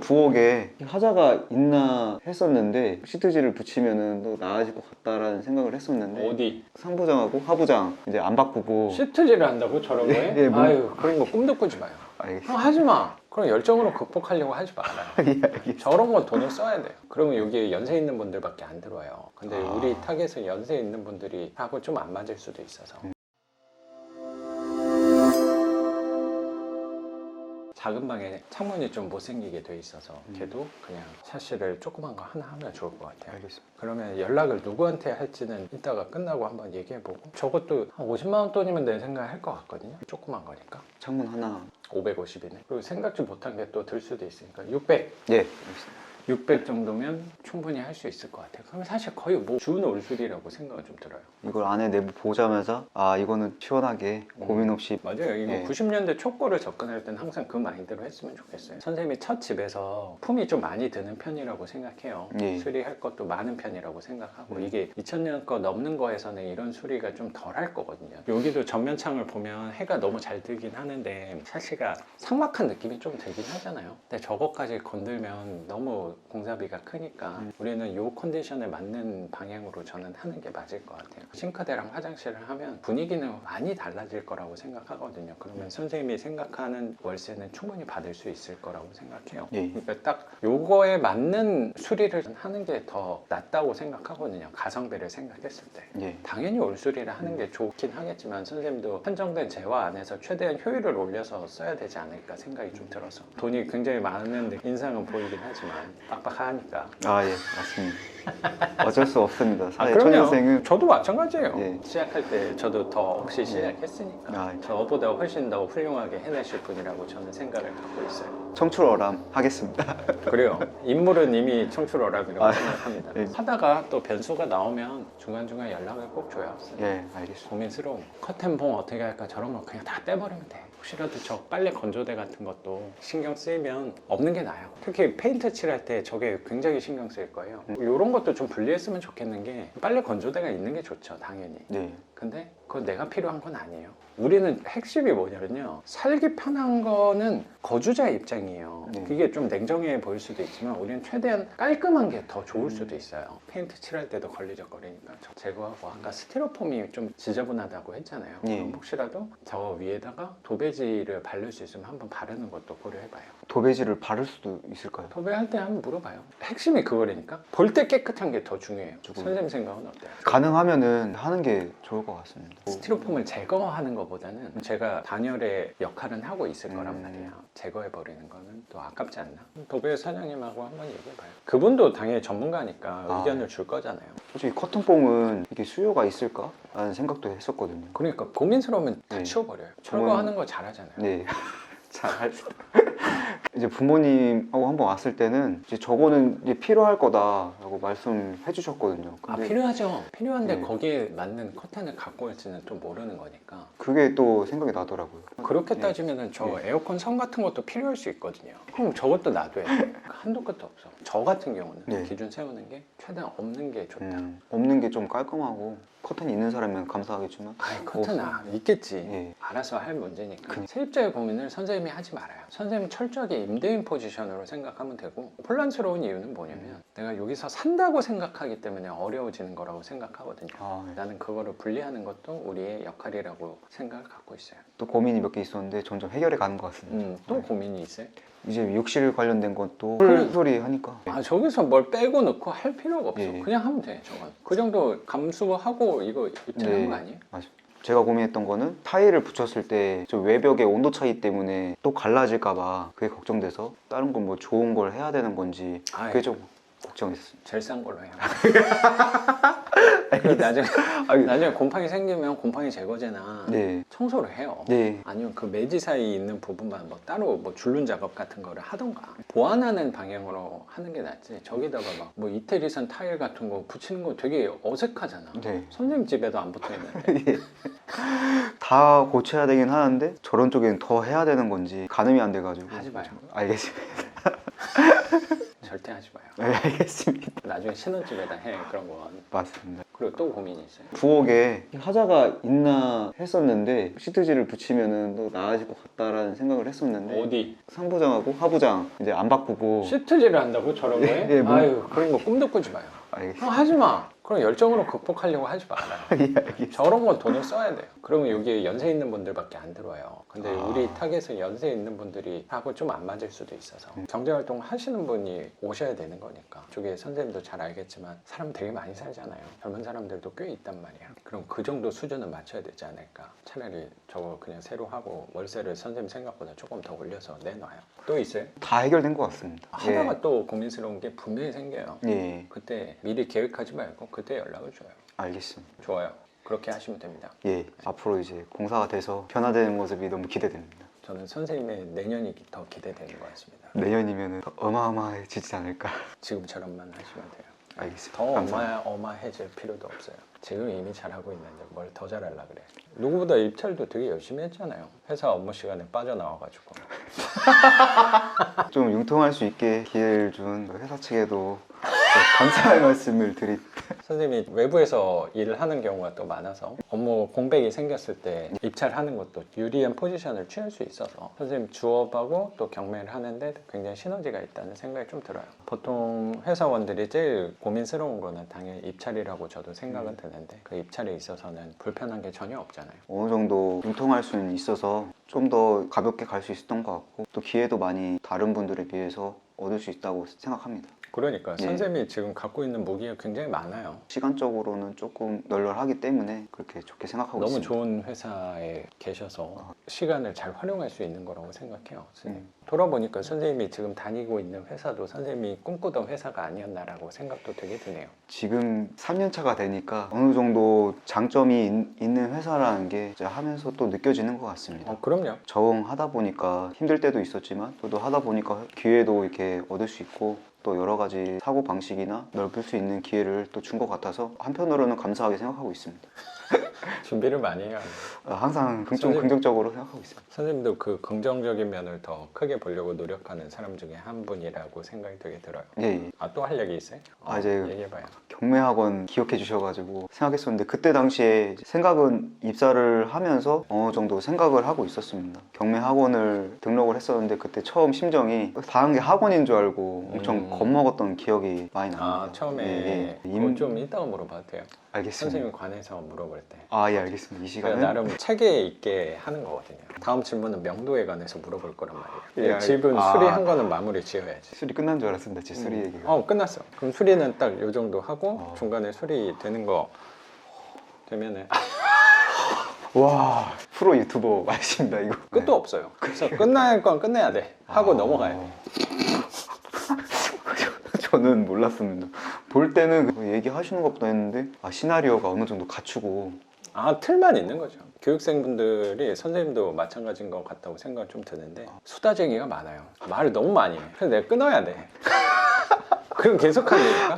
부엌에 하자가 있나 했었는데 시트지를 붙이면은 또 나아질 것 같다라는 생각을 했었는데 어디? 상부장하고 하부장 이제 안 바꾸고 시트지를 한다고 저런 거에? 예, 뭐- 아유 그런 거 꿈도 꾸지 마요. 알겠습니다. 하지 마. 그럼 열정으로 극복하려고 하지 말아요. 예, 알겠습니다. 저런 건 돈을 써야 돼요. 그러면 여기 연세 있는 분들밖에 안 들어와요. 근데 우리 타겟은 연세 있는 분들이 하고 좀 안 맞을 수도 있어서. 작은 방에 창문이 좀 못생기게 돼 있어서 걔도 그냥 샤시를 조그만 거 하나 하면 좋을 것 같아요. 알겠습니다. 그러면 연락을 누구한테 할지는 이따가 끝나고 한번 얘기해보고 저것도 한 50만 원 돈이면 내 생각에 할 것 같거든요. 조그만 거니까. 창문 하나. 550이네. 그리고 생각지 못한 게 또 들 수도 있으니까 600. 예, 알겠습니다. 600 정도면 충분히 할 수 있을 것 같아요. 그러면 사실 거의 뭐 준 올술이라고 생각은 좀 들어요. 이걸 안에 내부 보자마자 아 이거는 시원하게 고민 없이 맞아요. 이거 예. 90년대 초코를 접근할 때는 항상 그 마인드로 했으면 좋겠어요. 선생님이 첫 집에서 품이 좀 많이 드는 편이라고 생각해요. 예. 수리할 것도 많은 편이라고 생각하고 이게 2000년 거 넘는 거에서는 이런 수리가 좀 덜 할 거거든요. 여기도 전면창을 보면 해가 너무 잘 들긴 하는데 샤시가 삭막한 느낌이 좀 들긴 하잖아요. 근데 저거까지 건들면 너무 공사비가 크니까 우리는 이 컨디션에 맞는 방향으로 저는 하는 게 맞을 것 같아요. 싱크대랑 화장실을 하면 분위기는 많이 달라질 거라고 생각하거든요. 그러면 선생님이 생각하는 월세는 충분히 받을 수 있을 거라고 생각해요. 예. 그러니까 딱 요거에 맞는 수리를 하는 게 더 낫다고 생각하거든요. 가성비를 생각했을 때. 예. 당연히 올수리를 하는 게 좋긴 하겠지만 선생님도 한정된 재화 안에서 최대한 효율을 올려서 써야 되지 않을까 생각이 좀 들어서 돈이 굉장히 많은 인상은 보이긴 하지만 빡빡하니까. 아 예, 맞습니다. 어쩔 수 없습니다. 사회 그럼요. 초년생은 저도 마찬가지예요. 예. 시작할 때 저도 더 없이 시작했으니까 아, 예. 저보다 훨씬 더 훌륭하게 해내실 분이라고 저는 생각을 갖고 있어요. 청출어람 하겠습니다. 그래요. 인물은 이미 청출어람이라고 아, 생각합니다. 예. 하다가 또 변수가 나오면 중간중간 연락을 꼭 줘요. 예, 알겠습니다. 고민스러움. 커튼봉 어떻게 할까 저런 거 그냥 다 떼버리면 돼. 혹시라도 저 빨래 건조대 같은 것도 신경 쓰이면 없는 게 나아요. 특히 페인트 칠할 때 저게 굉장히 신경 쓰일 거예요. 이런 것도 좀 분리했으면 좋겠는 게 빨래 건조대가 있는 게 좋죠, 당연히. 네. 근데 그건 내가 필요한 건 아니에요. 우리는 핵심이 뭐냐면요, 살기 편한 거는 거주자의 입장이에요. 네. 그게 좀 냉정해 보일 수도 있지만 우리는 최대한 깔끔한 게 더 좋을 수도 있어요. 페인트 칠할 때도 걸리적거리니까 제거하고, 아까 스티로폼이 좀 지저분하다고 했잖아요. 네. 그럼 혹시라도 저 위에다가 도배지를 바를 수 있으면 한번 바르는 것도 고려해봐요. 도배지를 바를 수도 있을까요? 도배할 때 한번 물어봐요. 핵심이 그거라니까. 볼 때 깨끗한 게 더 중요해요. 조금. 선생님 생각은 어때요? 가능하면은 하는 게 좋을 것 같습니다. 스티로폼을 제거하는 것보다는 제가 단열의 역할은 하고 있을 거란 음. 말이야. 제거해버리는 거는 또 아깝지 않나? 도배 사장님하고 한번 얘기해봐요. 그분도 당연히 전문가니까 아. 의견을 줄 거잖아요. 솔직히 커튼봉은 이게 수요가 있을까? 라는 생각도 했었거든요. 그러니까 고민스러우면 다 네. 치워버려요. 철거하는 거 잘하잖아요. 네. 잘 이제 부모님하고 한번 왔을 때는 이제 저거는 이제 필요할 거다라고 말씀해 주셨거든요. 근데 필요하죠. 필요한데 네. 거기에 맞는 커튼을 갖고 올지는 또 모르는 거니까. 그게 또 생각이 나더라고요. 그렇게 네. 따지면은 저 에어컨 선 같은 것도 필요할 수 있거든요. 그럼 저것도 놔둬야 돼. 한도 끝도 없어. 저 같은 경우는 네. 기준 세우는 게 최대한 없는 게 좋다. 없는 게 좀 깔끔하고 커튼이 있는 사람이면 감사하겠지만 아이 커튼 있겠지. 예. 알아서 할 문제니까. 세입자의 고민을 선생님이 하지 말아요. 선생님은 철저하게 임대인 포지션으로 생각하면 되고, 혼란스러운 이유는 뭐냐면 내가 여기서 산다고 생각하기 때문에 어려워지는 거라고 생각하거든요. 아, 네. 나는 그거를 분리하는 것도 우리의 역할이라고 생각을 갖고 있어요. 또 고민이 몇 개 있었는데 점점 해결해 가는 것 같습니다. 또 고민이 있어요? 이제 욕실 관련된 것도 그- 소리 하니까 아 저기서 뭘 빼고 넣고 할 필요가 없어. 예. 그냥 하면 돼. 저건 그 정도 감수하고 이거 입증한 네. 거 아니에요? 맞아요. 제가 고민했던 거는 타일을 붙였을 때 저 외벽의 온도 차이 때문에 또 갈라질까봐 그게 걱정돼서 다른 건 뭐 좋은 걸 해야 되는 건지 아이, 그게 좀 걱정했어요. 제일 싼 걸로 해요. 그리고 나중에 곰팡이 생기면 곰팡이 제거제나 네, 청소를 해요. 네, 아니면 그 매지 사이에 있는 부분만 뭐 따로 뭐 줄눈 작업 같은 거를 하던가 보완하는 방향으로 하는 게 낫지. 저기다가 막 뭐 이태리산 타일 같은 거 붙이는 거 되게 어색하잖아. 네. 선생님 집에도 안 붙어 있는데. 다 고쳐야 되긴 하는데 저런 쪽에는 더 해야 되는 건지 가늠이 안 돼가지고 하지 마요. 알겠습니다. 절대 하지 마요. 네, 알겠습니다. 나중에 신혼집에다 해 그런 건. 맞습니다. 그리고 또 고민이 있어요. 부엌에 하자가 있나 했었는데 시트지를 붙이면은 또 나아질 것 같다라는 생각을 했었는데 어디? 상부장하고 하부장 이제 안 바꾸고 시트지를 한다고 저런 거에? 예, 뭐- 아유 그런 거 꿈도 꾸지 마요. 알겠습니다. 하지 마. 그럼 열정으로 극복하려고 하지 말아요. 예, 알겠습니다. 저런 건 돈을 써야 돼요. 그러면 여기에 연세 있는 분들밖에 안 들어와요. 근데 우리 타겟은 연세 있는 분들이 하고 좀 안 맞을 수도 있어서 경제활동 하시는 분이 오셔야 되는 거니까. 저게 선생님도 잘 알겠지만 사람 되게 많이 살잖아요. 젊은 사람들도 꽤 있단 말이야. 그럼 그 정도 수준은 맞춰야 되지 않을까. 차라리 저거 그냥 새로 하고 월세를 선생님 생각보다 조금 더 올려서 내놔요. 또 있어요? 다 해결된 것 같습니다. 하다가 또 고민스러운 게 분명히 생겨요. 예, 그때 미리 계획하지 말고 그때 연락을 줘요. 알겠습니다. 좋아요. 그렇게 하시면 됩니다. 예, 앞으로 이제 공사가 돼서 변화되는 모습이 너무 기대됩니다. 저는 선생님의 내년이 더 기대되는 것 같습니다. 내년이면 어마어마해지지 않을까. 지금처럼만 하시면 돼요. 알겠습니다. 더 감사합니다. 어마해질 필요도 없어요. 지금 이미 잘하고 있는데 뭘 더 잘하려 그래. 누구보다 입찰도 되게 열심히 했잖아요. 회사 업무 시간에 빠져나와가지고. 좀 융통할 수 있게 기회를 준 회사 측에도 감사의 말씀을 드립니다. 선생님이 외부에서 일을 하는 경우가 또 많아서 업무 공백이 생겼을 때 입찰하는 것도 유리한 포지션을 취할 수 있어서 선생님 주업하고 또 경매를 하는데 굉장히 시너지가 있다는 생각이 좀 들어요. 보통 회사원들이 제일 고민스러운 거는 당연히 입찰이라고 저도 생각은 드는데 그 입찰에 있어서는 불편한 게 전혀 없잖아요. 어느 정도 융통할 수는 있어서 좀 더 가볍게 갈 수 있었던 것 같고 또 기회도 많이 다른 분들에 비해서 얻을 수 있다고 생각합니다. 그러니까 예. 선생님이 지금 갖고 있는 무기가 굉장히 많아요. 시간적으로는 조금 널널하기 때문에 그렇게 좋게 생각하고 너무 있습니다. 좋은 회사에 계셔서 시간을 잘 활용할 수 있는 거라고 생각해요. 선생님. 돌아보니까 선생님이 지금 다니고 있는 회사도 선생님이 꿈꾸던 회사가 아니었나라고 생각도 되게 드네요. 지금 3년 차가 되니까 어느 정도 장점이 있는 회사라는 게 이제 하면서 또 느껴지는 것 같습니다. 그럼요. 적응하다 보니까 힘들 때도 있었지만 저도 하다 보니까 기회도 이렇게 얻을 수 있고 또 여러 가지 사고 방식이나 넓힐 수 있는 기회를 또 준 것 같아서 한편으로는 감사하게 생각하고 있습니다. 준비를 많이 해야 해요. 항상 선생님. 긍정적으로 생각하고 있습니다. 선생님도 그 긍정적인 면을 더 크게 보려고 노력하는 사람 중에 한 분이라고 생각이 되게 들어요. 예, 예. 또 할 얘기 있어요? 이제 얘기해봐요. 경매학원 기억해 주셔가지고 생각했었는데 그때 당시에 생각은 입사를 하면서 어느 정도 생각을 하고 있었습니다. 경매학원을 등록을 했었는데 그때 처음 심정이 다른 게 학원인 줄 알고 엄청 겁먹었던 기억이 많이 납니다. 처음에 예, 예. 그거 좀 이따가 물어봐도 돼요. 알겠습니다. 선생님 관해서 물어볼 때. 예, 알겠습니다. 이 제가 시간은 나름 체계 있게 하는 거거든요. 다음 질문은 명도에 관해서 물어볼 거란 말이에요. 예, 집은 아. 수리한 거는 마무리 지어야지. 술이 끝난 줄 알았습니다. 제 수리 얘기가. 끝났어. 그럼 수리는 딱 요 정도 하고 어. 중간에 수리 되는 거 되면은 와, 프로 유튜버 맞습니다. 이거. 끝도 없어요. 그래서 끝날 건 끝내야 돼. 하고 넘어가야 돼. 저는 몰랐습니다. 볼 때는 그 얘기하시는 것보다 했는데 시나리오가 어느 정도 갖추고 틀만 있는 거죠. 교육생분들이 선생님도 마찬가지인 것 같다고 생각이 좀 드는데 수다쟁이가 많아요. 말을 너무 많이 해. 그래서 내가 끊어야 돼. 그럼 계속 하니까.